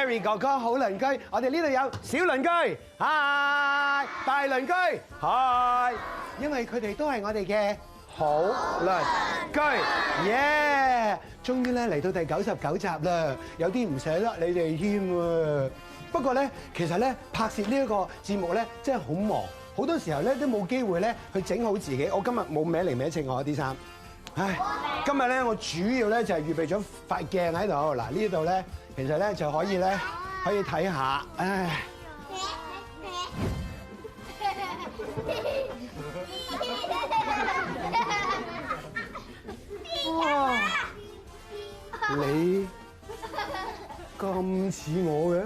Harry 哥哥好鄰居，我哋呢度有小鄰居，嗨，大鄰居，嗨，因為佢哋都係我哋嘅好鄰居，耶！終於咧嚟到第99集啦，有啲唔捨得你哋添喎。不過咧，其實咧拍攝呢一個節目咧真係好忙，好多時候咧都冇機會咧去整好自己。我今日冇歪嚟歪稱我啲衫，唉，今日咧我主要咧就係預備咗塊鏡喺度，嗱呢度咧其實咧就可以睇下，唉。哇！你咁似我嘅？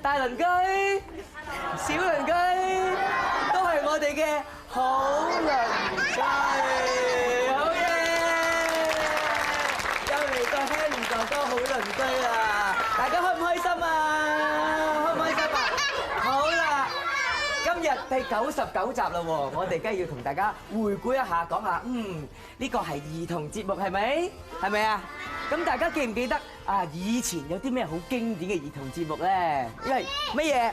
大鄰居、小鄰居都係我哋嘅好鄰居，好嘢！又嚟到 Harry 哥哥好鄰居啦，大家開唔開心啊？開唔開心啊？好啦，今日第99集啦喎，我哋梗係要同大家回顧一下，講下呢個係兒童節目係咪？係咪啊？咁大家記唔記得啊？以前有啲咩好經典嘅兒童節目咧？因為乜嘢？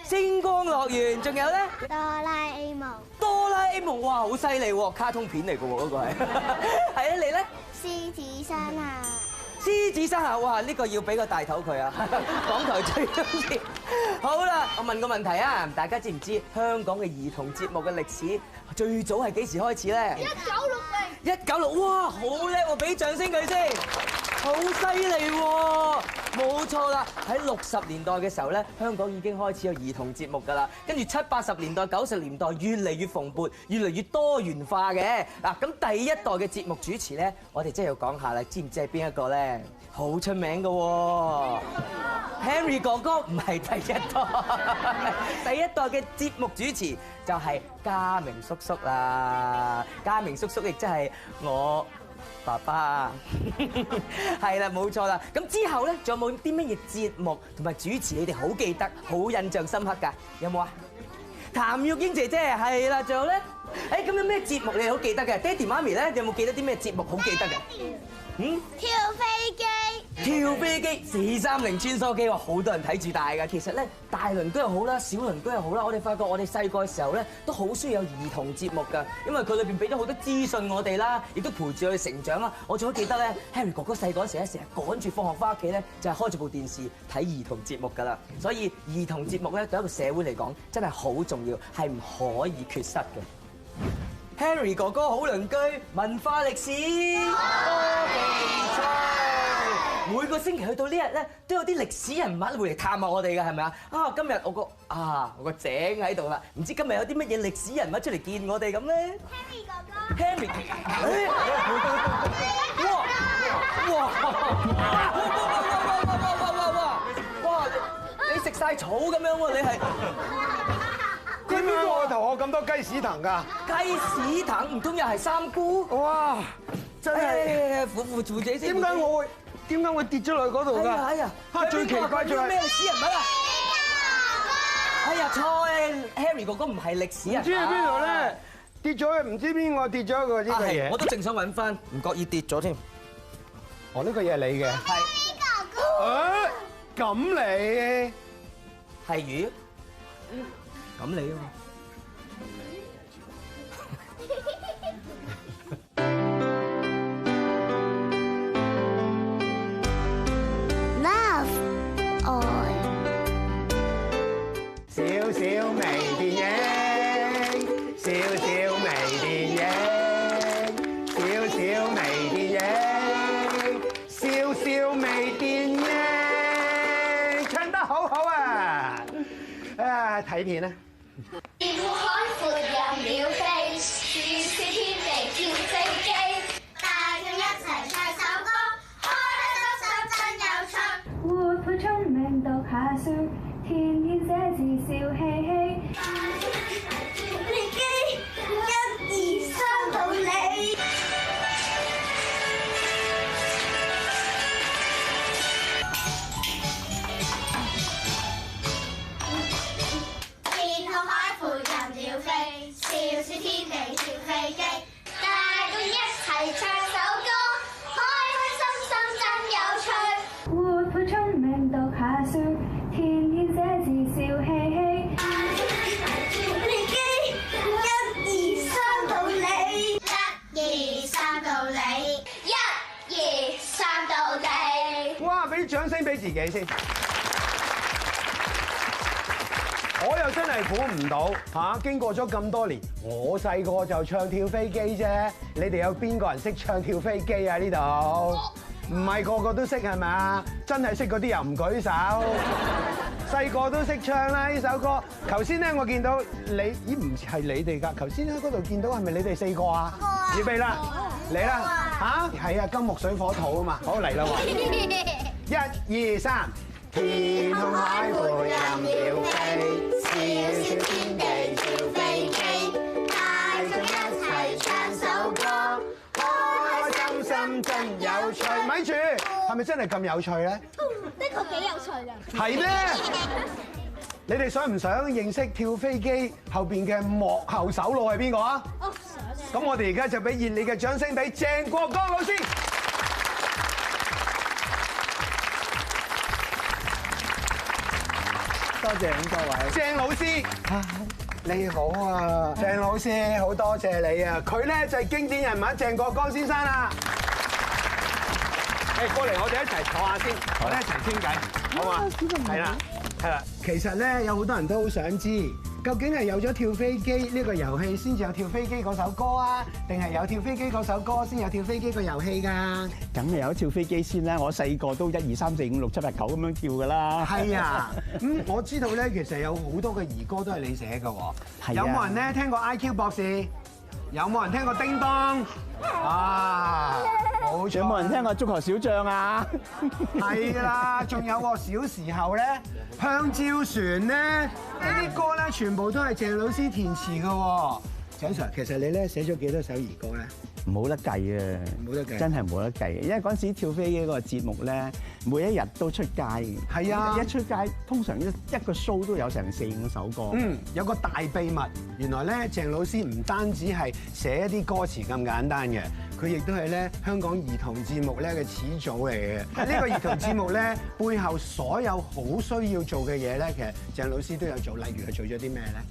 星光樂園，仲有咧？哆啦 A 夢。哆啦 A 夢，哇，好犀利喎！卡通片嚟嘅喎，嗰個係。係啊，你咧？獅子山下。獅子山下，哇！呢個要俾個大頭佢啊！港台最中意。好啦，我問個問題啊，大家知唔知香港嘅兒童節目嘅歷史最早係幾時開始咧？1960。哇，好叻喎！俾掌聲佢先，好犀利喎！冇錯啦，喺60年代嘅時候咧，香港已經開始有兒童節目㗎啦。跟住70、80年代、90年代越嚟越蓬勃，越嚟越多元化嘅。嗱，咁第一代嘅節目主持咧，我哋真係要講下啦，知唔知係邊一個咧？好出名㗎喎 ，Harry 哥哥唔係第一代，第一代嘅節目主持就係嘉明叔叔啦。嘉明叔叔亦即係我爸爸，係啦，冇錯啦。咁之後咧，仲有冇啲乜嘢節目同埋主持你哋好記得、好印象深刻㗎？有冇啊？譚玉英姐姐係啦，仲有咧？誒，咁有咩節目你哋好記得嘅？爹哋媽咪咧，有冇記得啲咩節目好記得嘅？跳飛機，跳飛機430穿梭機，哇！好多人睇住大㗎。其實咧，大鄰居又好啦，小鄰居又好啦，我哋發覺我哋細個嘅時候咧，都好需要有兒童節目㗎，因為佢裏邊俾咗好多資訊我哋啦，亦都陪住我哋成長啦。我仲好記得咧，Harry 哥哥細個嗰時咧，成日趕住放學翻屋企咧，就係開住部電視睇兒童節目㗎啦。所以兒童節目咧，對一個社會嚟講，真係好重要，係唔可以缺失嘅。Harry 哥哥好鄰居，文化歷史科技趣，每個星期去到呢日咧，都有啲歷史人物會嚟探下我哋嘅，係咪啊？啊，今日我個井喺度啦，唔知今日有啲乜嘢歷史人物出嚟見我哋咁咧 Harry 哥哥。 ？Harry， 哇！你食晒草咁樣喎，你係？點解我頭殼咁多雞屎藤㗎？雞屎藤唔通又係三姑？哇！真係扶自己先。點解會跌咗落去嗰度㗎？係啊！嚇，最奇怪就係咩歷史人物啊？哎呀，錯 Harry 哥哥唔係歷史人。唔知喺邊度咧？跌咗，唔知邊個跌咗一個呢個嘢。我都正想揾翻，唔覺意跌咗添。哦，呢個嘢係你嘅。係。咁你係魚？咁你啊嘛。Love， 愛。少少微電影，少少微電影，少少微電影，少少微電影，唱得好好啊！睇片啦。海闊有鳥飛，處處天地跳飛機，大家一齊唱首歌，開開心心真有趣。活潑聰明到讀下書，天天寫字笑嘻嘻。你機1、2、3到你。天空海闊任鳥飛，笑說天地跳飛機，大家一齊唱首歌，開開心心真有趣。活潑聰明讀下書，天天寫字笑嘻嘻。你機1、2、3到你，1、2、3到你，1、2、3到你。哇！俾啲掌聲俾自己先。我又真係估唔到嚇，經過咗咁多年，我細個就唱跳飛機啫。你哋有邊個人識唱跳飛機啊？呢度唔係個個都識係咪啊？真係識嗰啲又唔舉手。細個都識唱啦呢首歌。頭先咧我見到你，咦唔係你哋㗎？頭先喺嗰度見到係咪你哋4個啊？預備啦，嚟啦嚇！係啊，金木水火土啊嘛，好嚟啦喎！1、2、3。天空海闊任鳥飛，笑笑天地跳飛機，大眾一齊唱首歌，開開心心真有趣。咪住，係咪真係咁有趣咧？的確幾有趣㗎。係咩？你哋想唔想認識跳飛機後邊嘅幕後首腦係邊個啊？哦，想。咁我哋而家就俾熱烈嘅掌聲俾鄭國江老師。多謝咁多位，鄭老師，你好啊，鄭老師，好多謝你啊！佢咧就係經典人物鄭國江先生啦。誒，過嚟我哋一齊坐下先，我哋一齊傾偈，好嘛？係啦，係啦。其實咧有好多人都好想知，究竟係有咗跳飛機呢個遊戲先至有跳飛機嗰首歌啊，定係有跳飛機嗰首歌先有跳飛機個遊戲㗎？梗係有跳飛機先啦！我細個都1、2、3、4、5、6、7、8、9咁樣叫㗎啦。係啊，我知道咧，其實有好多嘅兒歌都係你寫嘅喎。係啊。有冇人咧聽過 IQ 博士？有冇人聽過叮當？啊，冇錯。有冇人聽過足球小將啊？係啦，仲有喎，小時候咧，香蕉船咧，呢啲歌咧全部都係鄭老師填詞嘅喎。鄭 Sir，其實你咧寫咗幾多首兒歌咧？冇得計啊！冇得計，真係冇得計嘅。因為嗰陣時跳飛機嗰個節目咧，每一日都出街。係啊，一出街通常一個 show 都有成4、5首歌。有個大秘密，原來咧鄭老師唔單止係寫一啲歌詞咁簡單嘅，佢亦都係咧香港兒童節目咧嘅始祖嚟嘅。呢個兒童節目咧背後所有好需要做嘅嘢咧，其實鄭老師都有做。例如係做咗啲咩咧？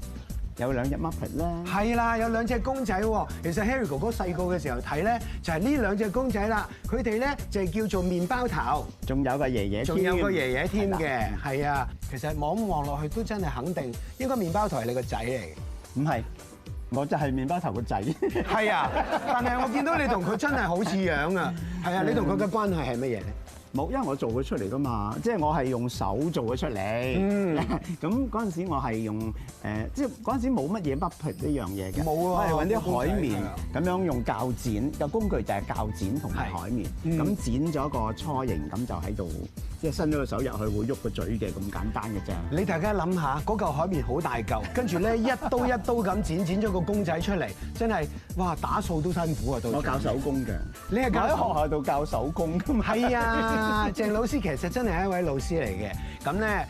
有2隻 Muppet 啦，係啦，有2隻公仔喎。其實 Harry 哥哥細個嘅時候睇咧，就係呢2隻公仔啦。佢哋咧就係叫做麵包頭，仲有個爺爺，仲有個爺爺添嘅。係啊，其實望落去都真係肯定，應該麵包頭係你個仔嚟嘅。唔係，我就係麵包頭個仔。係啊，但係我見到你同佢真係好似樣啊。係啊，你同佢嘅關係係乜嘢咧？冇，因為我做佢出嚟噶嘛，即係我係用手做佢出嚟。咁嗰陣時我係用即係嗰陣時冇乜嘢Muppet呢樣嘢嘅。冇啊，我係揾啲海綿咁樣用鉸剪，個工具就係鉸剪同埋海綿，咁剪咗個雛形，咁就喺度即係伸咗個手入去會喐個嘴嘅，咁簡單嘅啫。你大家諗下，嗰嚿海綿好大嚿，跟住咧一刀一刀咁剪咗個公仔出嚟，真係哇打掃都辛苦啊！到我教手工嘅，你係教喺學校度教手工㗎嘛？係啊，鄭老師其實真係一位老師嚟嘅。咁咧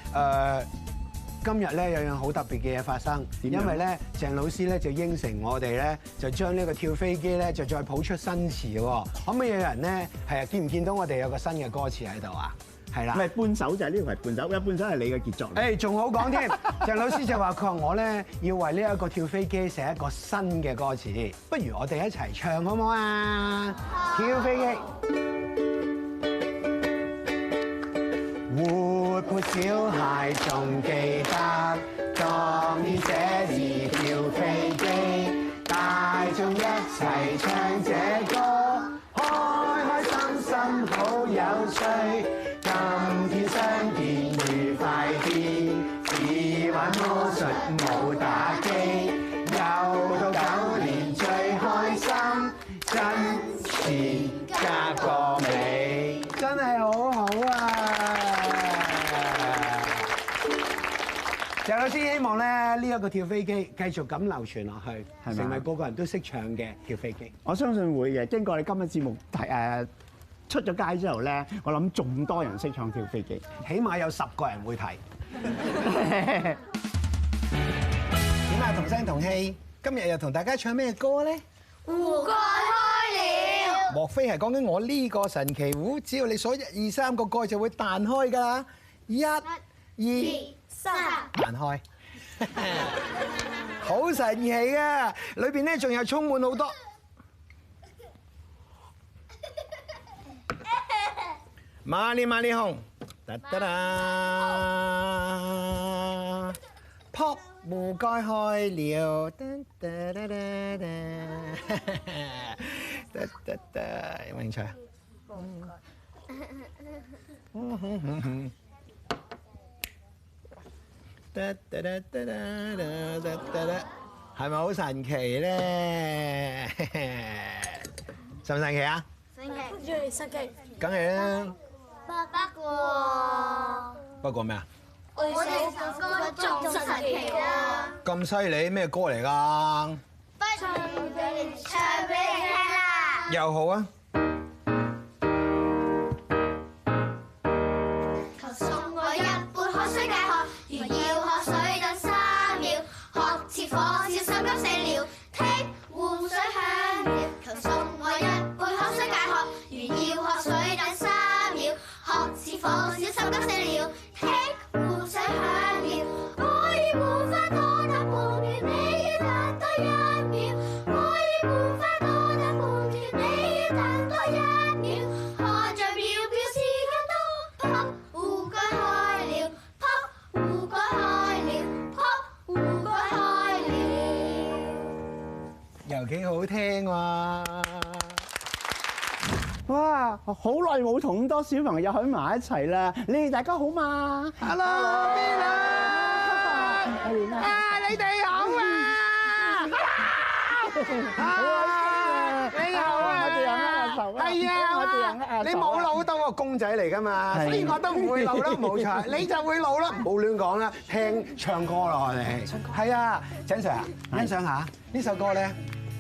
今日咧有樣好特別嘅嘢發生，因為咧鄭老師咧就應承我哋咧，就將呢個跳飛機咧就再譜出新詞喎。可唔可以有人咧係啊？見唔見到我哋有個新嘅歌詞喺度啊？係啦，唔係半首就係呢個係半首，半首係你嘅傑作嚟。誒仲好講添，鄭老師就話佢話我咧要為呢一個跳飛機寫一個新嘅歌詞，不如我哋一齊唱好唔好啊？跳飛機。活潑小孩仲記得，當年寫字跳飛機，大眾一齊唱這歌，開開心心好有趣。今天相見愉快啲，只玩魔術冇打機，又到9年最開心，真詞加個尾，真係好好啊！鄭老師希望咧呢一個跳飛機繼續咁流傳落去，係咪成為個個人都識唱嘅跳飛機。我相信會嘅。經過你今日節目出咗街之後咧，我諗仲多人識唱跳飛機，起碼有10個人會睇。點啊？同聲同氣，今日又同大家唱咩歌咧？壺蓋開了，莫非係講緊我呢個神奇壺？只要你鎖1、2、3個蓋就會彈開㗎啦！1、2、3，彈開，好神奇㗎！裏邊咧仲有充滿好多。馬里馬里紅，噠噠噠，撲壺蓋開了，噠噠噠噠噠，噠噠噠，有冇興趣啊？噠噠噠噠噠噠噠，係咪好神奇咧？神唔神奇啊？神奇，梗係啦。不過咩啊？我哋首歌仲神奇啊！咁犀利，咩歌嚟㗎？唱俾你聽啦！又好啊！求送我一杯海水解渴，如要喝水等3秒，學似火燒心急死了，聽湖水響了。求送我一杯海水解渴，如要喝水等3秒，學似火燒心急死了，聽湖水響了。我已沒法多等半秒，你要等多1秒。我已沒法多等半秒，你要等多1秒。看着秒表時間多，撲壺蓋開了，撲壺蓋開了，撲壺蓋開了。又幾好聽喎！哇！好耐冇同咁多小朋友喺埋一齊啦，你哋大家好嘛 Hello，Bella！你哋好啊！你好啊！我哋又握手啦，係啊！我哋又握手啦你冇老到個公仔嚟㗎嘛，所以我都唔會老啦，冇錯，你就會老啦，唔好亂講啦，聽唱歌啦，我哋係啊，鄭 Sir 啊，欣賞下呢首歌咧，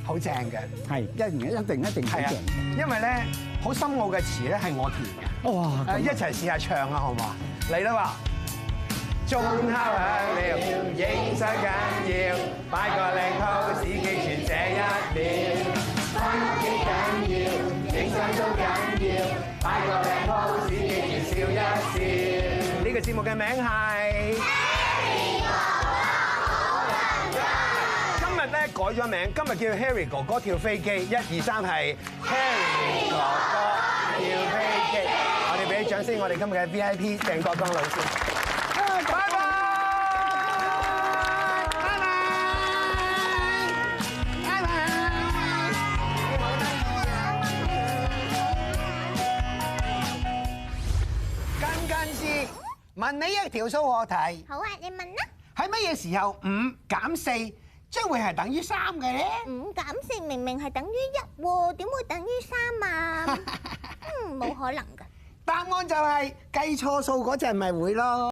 好正嘅，係一定好係啊正，因為咧好深奧嘅詞咧係我填嘅，哇！誒一齊試下唱啊，好唔好啊？嚟啦喎！鐘敲響了，影相緊要，擺個靚 pose 記住這1秒，返屋企緊要，影相都緊要，擺個靚 pose 記住笑一笑。呢個節目嘅名係今日咧改咗名，今日叫 Harry 哥哥跳飛機，1、2、3係 Harry 哥哥跳飛機。我哋俾啲掌聲，我哋今日嘅 VIP 鄭國江老師。拜拜，拜拜，拜拜。近視，問你一條數學題，好啊，你問啦。喺乜嘢時候5減4將會係等於3嘅咧5減4明明係等於1喎，點會等於3啊？冇可能㗎。答案就係計錯數嗰陣咪會咯。